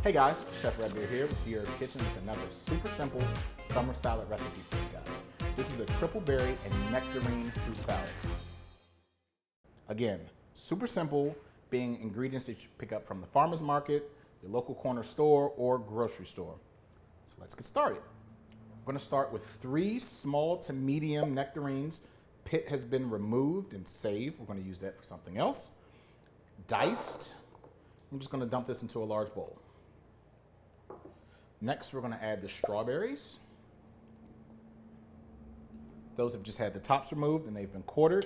Hey guys, Chef RedBeard here with Dherbs Kitchen with another super simple summer salad recipe for you guys. This is a triple berry and nectarine fruit salad. Again, super simple, being ingredients that you pick up from the farmer's market, your local corner store, or grocery store. So let's get started. I'm going to start with 3 small to medium nectarines. Pit has been removed and saved. We're going to use that for something else. Diced. I'm just going to dump this into a large bowl. Next, we're going to add the strawberries. Those have just had the tops removed and they've been quartered.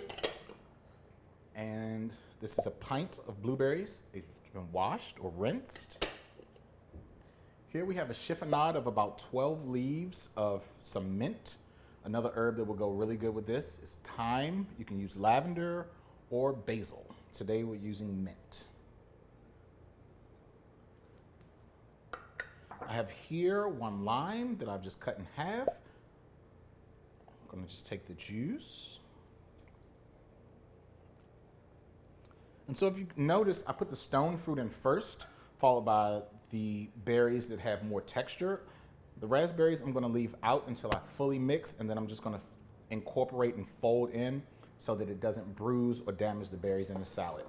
And this is a pint of blueberries. They've been washed or rinsed. Here we have a chiffonade of about 12 leaves of some mint. Another herb that will go really good with this is thyme. You can use lavender or basil. Today we're using mint. I have here 1 lime that I've just cut in half. I'm going to just take the juice. And so if you notice, I put the stone fruit in first, followed by the berries that have more texture. The raspberries I'm going to leave out until I fully mix, and then I'm just going to incorporate and fold in so that it doesn't bruise or damage the berries in the salad.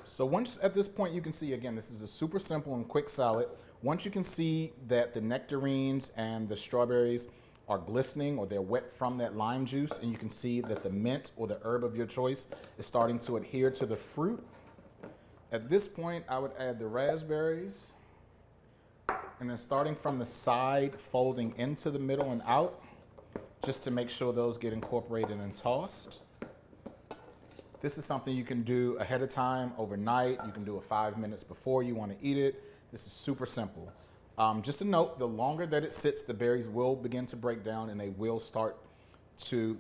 So once at this point you can see, again, this is a super simple and quick salad. Once you can see that the nectarines and the strawberries are glistening or they're wet from that lime juice, and you can see that the mint or the herb of your choice is starting to adhere to the fruit. At this point, I would add the raspberries, and then starting from the side, folding into the middle and out, just to make sure those get incorporated and tossed. This is something you can do ahead of time, overnight. You can do it 5 minutes before you want to eat it. This is super simple. Just a note, the longer that it sits, the berries will begin to break down and they will start to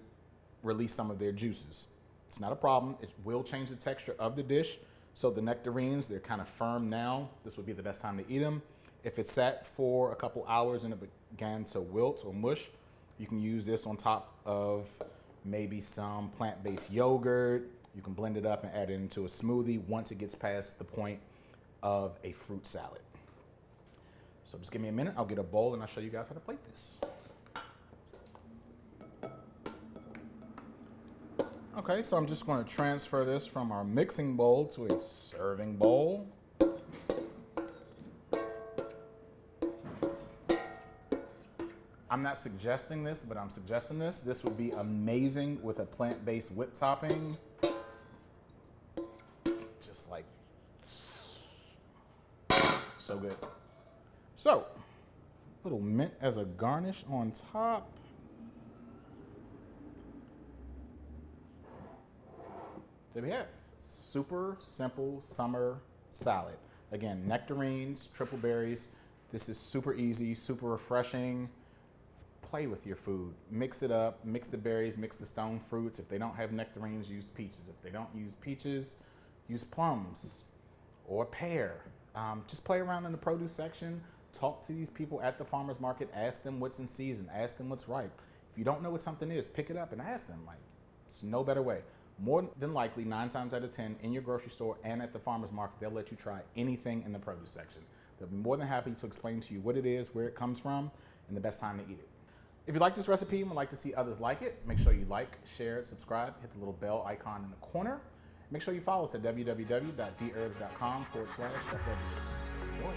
release some of their juices. It's not a problem. It will change the texture of the dish. So the nectarines, they're kind of firm now. This would be the best time to eat them. If it sat for a couple hours and it began to wilt or mush, you can use this on top of maybe some plant-based yogurt. You can blend it up and add it into a smoothie once it gets past the point of a fruit salad. So just give me a minute, I'll get a bowl and I'll show you guys how to plate this. Okay, so I'm just going to transfer this from our mixing bowl to a serving bowl. I'm not suggesting this, but I'm suggesting this. This would be amazing with a plant-based whip topping. Just like so good. So, a little mint as a garnish on top. There we have super simple summer salad. Again, nectarines, triple berries. This is super easy, super refreshing. Play with your food. Mix it up, mix the berries, mix the stone fruits. If they don't have nectarines, use peaches. If they don't use peaches, use plums or pear. Just play around in the produce section. Talk to these people at the farmer's market. Ask them what's in season. Ask them what's ripe. If you don't know what something is, pick it up and ask them. Like, it's no better way. More than likely, 9 times out of 10, in your grocery store and at the farmer's market, they'll let you try anything in the produce section. They'll be more than happy to explain to you what it is, where it comes from, and the best time to eat it. If you like this recipe and would like to see others like it, make sure you like, share, subscribe, hit the little bell icon in the corner. Make sure you follow us at www.dherbs.com/chefredbeard. Enjoy.